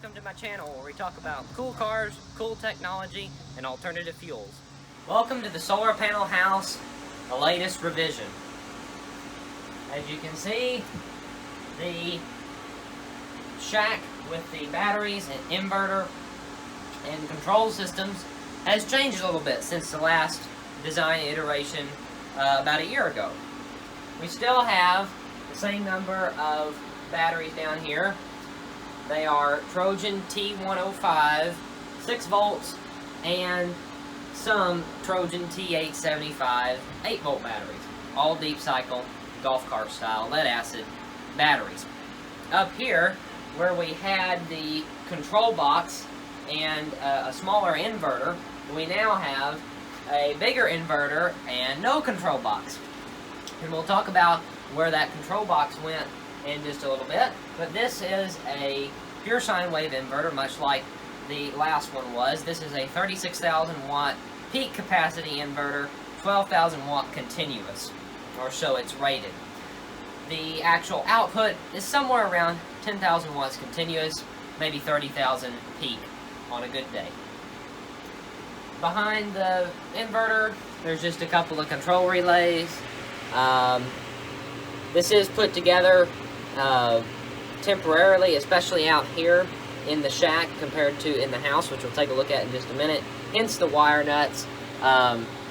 Welcome to my channel where we talk about cool cars, cool technology, and alternative fuels. Welcome to the solar panel house, the latest revision. As you can see, the shack with the batteries and inverter and control systems has changed a little bit since the last design iteration about a year ago. We still have the same number of batteries down here. They are Trojan T105, 6 volts, and some Trojan T875, 8 volt batteries. All deep cycle, golf cart style, lead acid batteries. Up here, where we had the control box and a smaller inverter, we now have a bigger inverter and no control box. And we'll talk about where that control box went in just a little bit, but this is a pure sine wave inverter, much like the last one was. This is a 36,000 watt peak capacity inverter, 12,000 watt continuous, or so it's rated. The actual output is somewhere around 10,000 watts continuous, maybe 30,000 peak on a good day. Behind the inverter, there's just a couple of control relays. This is put together temporarily, especially out here in the shack compared to in the house, which we'll take a look at in just a minute. Hence the wire nuts.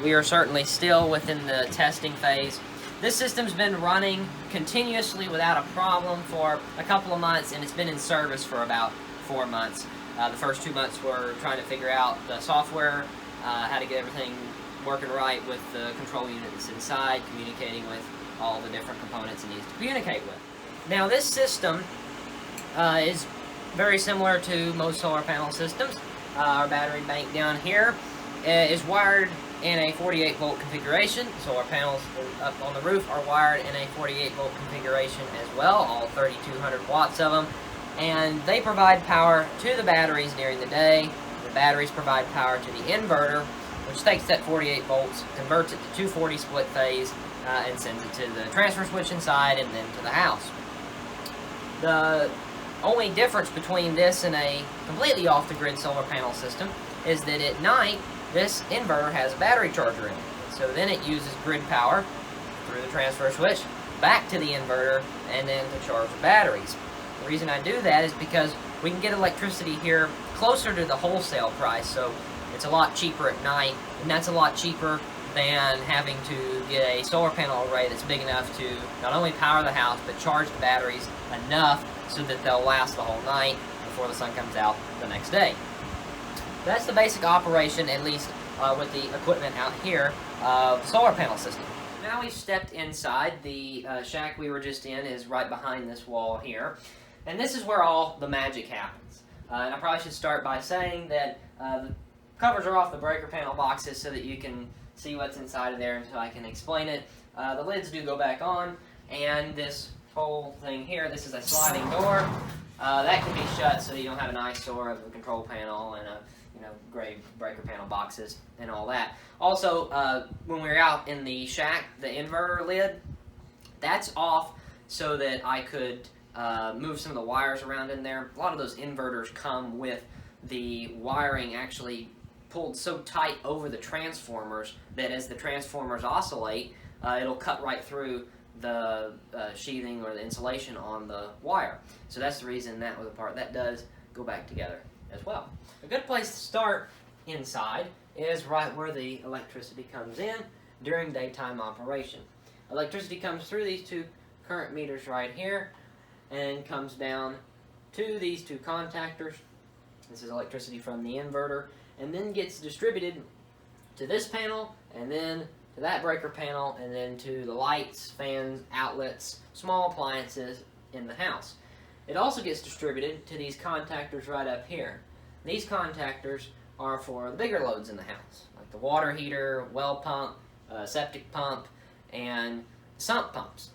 We are certainly still within the testing phase. This system's been running continuously without a problem for a couple of months, and it's been in service for about 4 months. The first 2 months we're trying to figure out the software, how to get everything working right with the control unit that's inside, communicating with all the different components it needs to communicate with. Now this system is very similar to most solar panel systems. Our battery bank down here is wired in a 48 volt configuration. Solar panels up on the roof are wired in a 48 volt configuration as well, all 3,200 watts of them. And they provide power to the batteries during the day. The batteries provide power to the inverter, which takes that 48 volts, converts it to 240 split phase, and sends it to the transfer switch inside and then to the house. The only difference between this and a completely off-the-grid solar panel system is that at night, this inverter has a battery charger in it. So then it uses grid power through the transfer switch back to the inverter and then to charge the batteries. The reason I do that is because we can get electricity here closer to the wholesale price, so it's a lot cheaper at night, and that's a lot cheaper than having to get a solar panel array that's big enough to not only power the house, but charge the batteries enough so that they'll last the whole night before the sun comes out the next day. That's the basic operation, at least with the equipment out here, of the solar panel system. Now we've stepped inside. The shack we were just in is right behind this wall here, and this is where all the magic happens. And I probably should start by saying that the covers are off the breaker panel boxes so that you can see what's inside of there until I can explain it. The lids do go back on, and this whole thing here, this is a sliding door. That can be shut so that you don't have an eyesore of the control panel and gray breaker panel boxes and all that. Also, when we were out in the shack, the inverter lid, that's off so that I could move some of the wires around in there. A lot of those inverters come with the wiring actually pulled so tight over the transformers that as the transformers oscillate, it'll cut right through the sheathing or the insulation on the wire. So that's the reason that was a part. That does go back together as well. A good place to start inside is right where the electricity comes in during daytime operation. Electricity comes through these two current meters right here and comes down to these two contactors. This is electricity from the inverter, and then gets distributed to this panel, and then to that breaker panel, and then to the lights, fans, outlets, small appliances in the house. It also gets distributed to these contactors right up here. These contactors are for the bigger loads in the house, like the water heater, well pump, septic pump, and sump pumps.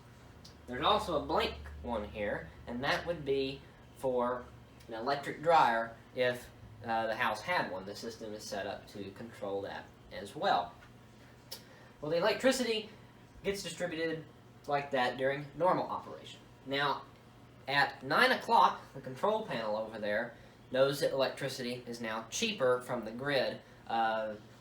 There's also a blank one here, and that would be for an electric dryer if the house had one. The system is set up to control that as well. Well, the electricity gets distributed like that during normal operation. Now, at 9 o'clock, the control panel over there knows that electricity is now cheaper from the grid.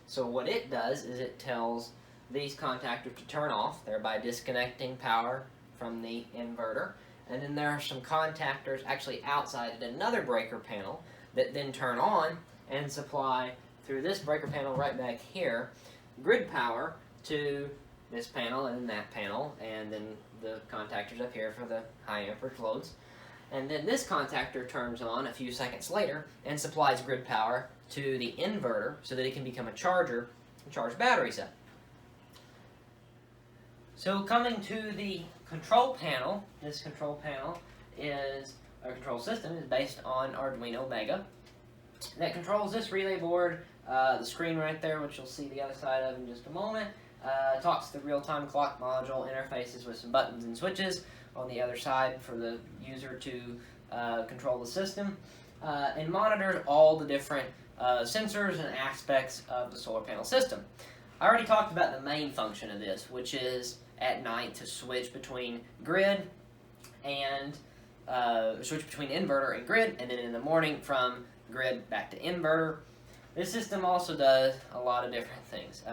So what it does is it tells these contactors to turn off, thereby disconnecting power from the inverter. And then there are some contactors actually outside at another breaker panel that then turn on and supply through this breaker panel right back here grid power to this panel and that panel, and then the contactors up here for the high amperage loads. And then this contactor turns on a few seconds later and supplies grid power to the inverter so that it can become a charger and charge batteries up. So coming to the control panel, this control panel is, our control system is based on Arduino Mega. That controls this relay board, the screen right there, which you'll see the other side of in just a moment. Talks to the real-time clock module, interfaces with some buttons and switches on the other side for the user to control the system, and monitors all the different sensors and aspects of the solar panel system. I already talked about the main function of this, which is at night to switch between grid and switch between inverter and grid, and then in the morning from grid back to inverter. This system also does a lot of different things.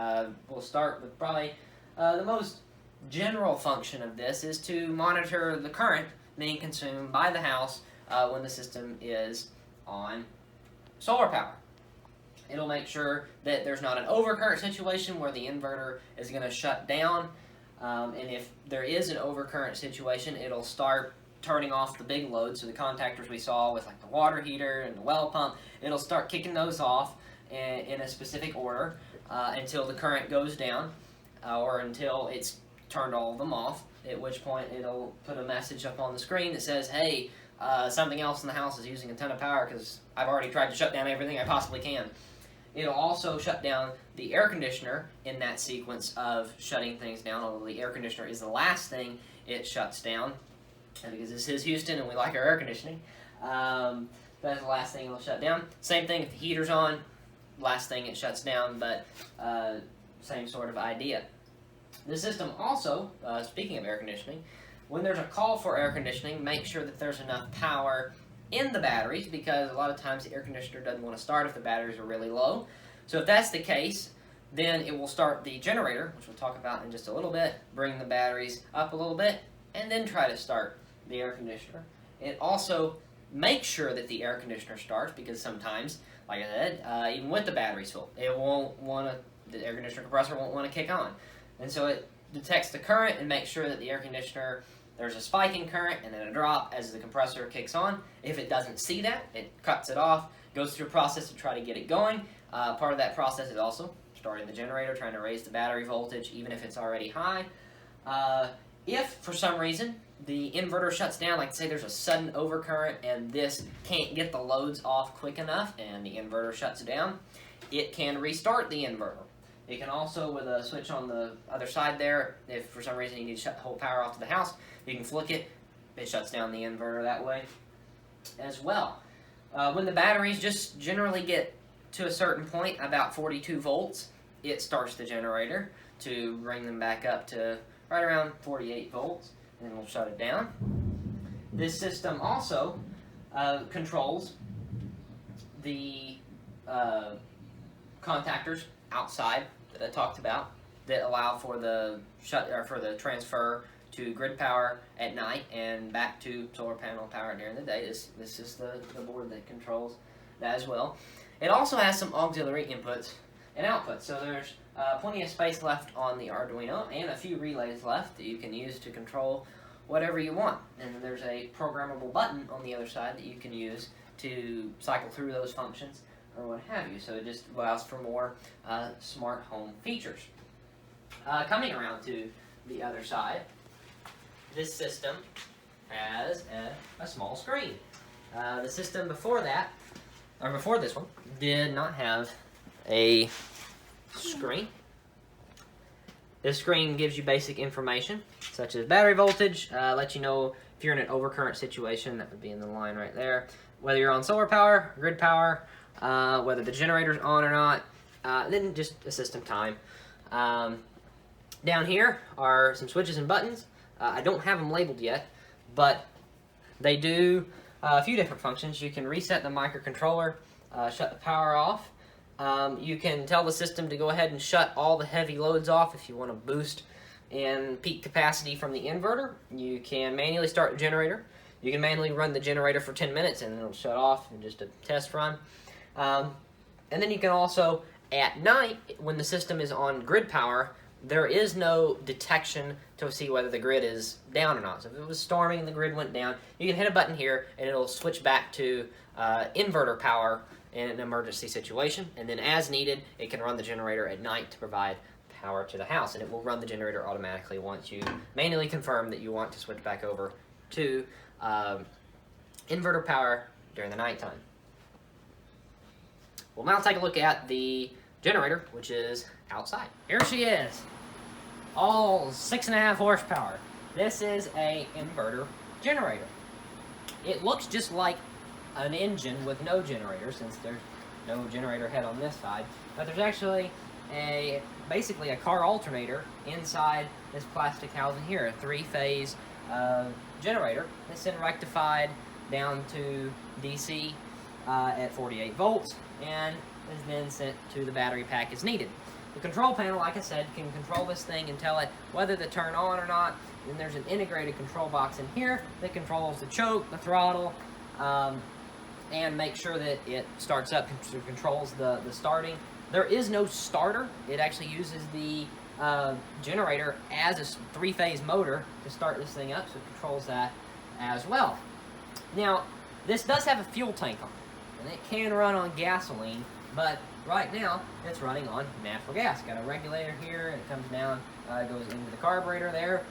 We'll start with probably the most general function of this is to monitor the current being consumed by the house when the system is on solar power. It'll make sure that there's not an overcurrent situation where the inverter is going to shut down, and if there is an overcurrent situation, it'll start turning off the big loads. So the contactors we saw with like the water heater and the well pump, it'll start kicking those off in a specific order until the current goes down, or until it's turned all of them off, at which point it'll put a message up on the screen that says, hey, something else in the house is using a ton of power because I've already tried to shut down everything I possibly can. It'll also shut down the air conditioner in that sequence of shutting things down, although the air conditioner is the last thing it shuts down, because this is Houston and we like our air conditioning. That's the last thing it'll shut down. Same thing if the heater's on, last thing it shuts down, but same sort of idea. The system also, speaking of air conditioning, when there's a call for air conditioning, make sure that there's enough power in the batteries, because a lot of times the air conditioner doesn't want to start if the batteries are really low. So if that's the case, then it will start the generator, which we'll talk about in just a little bit, bring the batteries up a little bit, and then try to start the air conditioner. It also makes sure that the air conditioner starts, because sometimes, like I said, even with the batteries full, it won't want to, the air conditioner compressor won't want to kick on. And so it detects the current and makes sure that the air conditioner, there's a spike in current and then a drop as the compressor kicks on. If it doesn't see that, it cuts it off, goes through a process to try to get it going. Part of that process is also starting the generator, trying to raise the battery voltage even if it's already high. If, for some reason, the inverter shuts down, like say there's a sudden overcurrent and this can't get the loads off quick enough and the inverter shuts down, it can restart the inverter. It can also, with a switch on the other side there, if for some reason you need to shut the whole power off to the house, you can flick it, it shuts down the inverter that way as well. When the batteries just generally get to a certain point, about 42 volts, it starts the generator to bring them back up to right around 48 volts, and then we'll shut it down. This system also controls the contactors outside that I talked about that allow for the transfer to grid power at night and back to solar panel power during the day. This is the board that controls that as well. It also has some auxiliary inputs and outputs, so there's plenty of space left on the Arduino and a few relays left that you can use to control whatever you want. And there's a programmable button on the other side that you can use to cycle through those functions or what have you. So it just allows for more smart home features. Coming around to the other side, this system has a small screen. The system before that, or before this one, did not have a screen. This screen gives you basic information, such as battery voltage, lets you know if you're in an overcurrent situation, that would be in the line right there, whether you're on solar power, grid power, whether the generator's on or not, then just a system time. Down here are some switches and buttons. I don't have them labeled yet, but they do a few different functions. You can reset the microcontroller, shut the power off. You can tell the system to go ahead and shut all the heavy loads off if you want to boost in peak capacity from the inverter. You can manually start the generator. You can manually run the generator for 10 minutes and it'll shut off in just a test run. And then you can also, at night, when the system is on grid power, there is no detection to see whether the grid is down or not. So if it was storming and the grid went down, you can hit a button here and it'll switch back to inverter power in an emergency situation. And then as needed, it can run the generator at night to provide power to the house. And it will run the generator automatically once you manually confirm that you want to switch back over to inverter power during the nighttime. We'll now take a look at the generator, which is outside. Here she is, all 6.5 horsepower. This is a inverter generator. It looks just like an engine with no generator, since there's no generator head on this side, but there's actually basically a car alternator inside this plastic housing here, a 3-phase generator that's then rectified down to DC at 48 volts and is then sent to the battery pack as needed. The control panel, like I said, can control this thing and tell it whether to turn on or not. Then there's an integrated control box in here that controls the choke, the throttle, and make sure that it starts up, controls the starting. There is no starter. It actually uses the generator as a 3-phase motor to start this thing up, so it controls that as well. Now, this does have a fuel tank on it, and it can run on gasoline, but right now it's running on natural gas. Got a regulator here, and it comes down, goes into the carburetor there,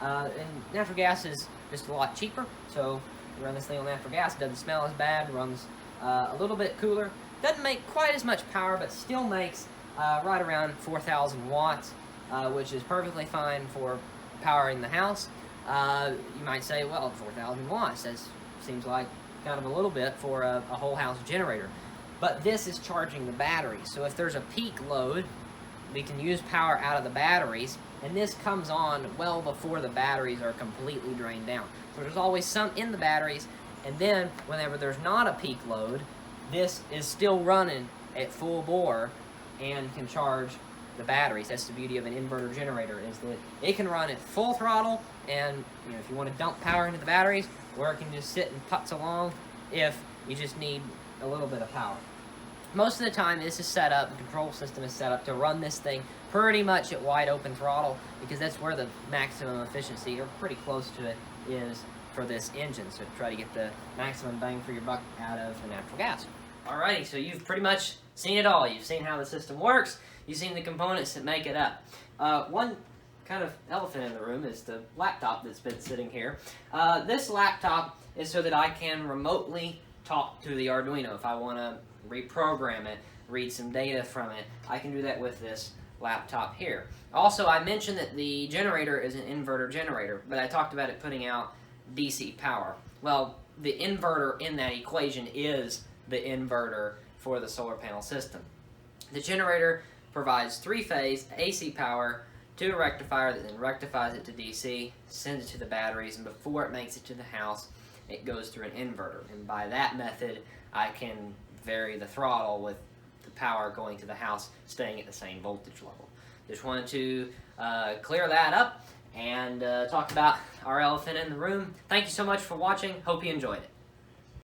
and natural gas is just a lot cheaper, so you run this thing on natural gas. Doesn't smell as bad, runs a little bit cooler, doesn't make quite as much power, but still makes right around 4,000 watts, which is perfectly fine for powering the house. You might say, well, 4,000 watts, that seems like kind of a little bit for a whole house generator. But this is charging the batteries, so if there's a peak load, we can use power out of the batteries, and this comes on well before the batteries are completely drained down. So there's always some in the batteries, and then whenever there's not a peak load, this is still running at full bore and can charge the batteries. That's the beauty of an inverter generator, is that it can run at full throttle, and if you want to dump power into the batteries, or it can just sit and putz along if you just need a little bit of power. Most of the time, this is set up, the control system is set up to run this thing pretty much at wide open throttle, because that's where the maximum efficiency, or pretty close to it, is for this engine. So to try to get the maximum bang for your buck out of the natural gas. Alrighty, so you've pretty much seen it all. You've seen how the system works, you've seen the components that make it up. One kind of elephant in the room is the laptop that's been sitting here. This laptop is so that I can remotely talk to the Arduino. If I want to reprogram it, read some data from it, I can do that with this laptop here. Also, I mentioned that the generator is an inverter generator, but I talked about it putting out DC power. Well, the inverter in that equation is the inverter for the solar panel system. The generator provides 3-phase AC power to a rectifier that then rectifies it to DC, sends it to the batteries, and before it makes it to the house, it goes through an inverter. And by that method, I can vary the throttle with the power going to the house staying at the same voltage level. Just wanted to clear that up and talk about our elephant in the room. Thank you so much for watching. Hope you enjoyed it.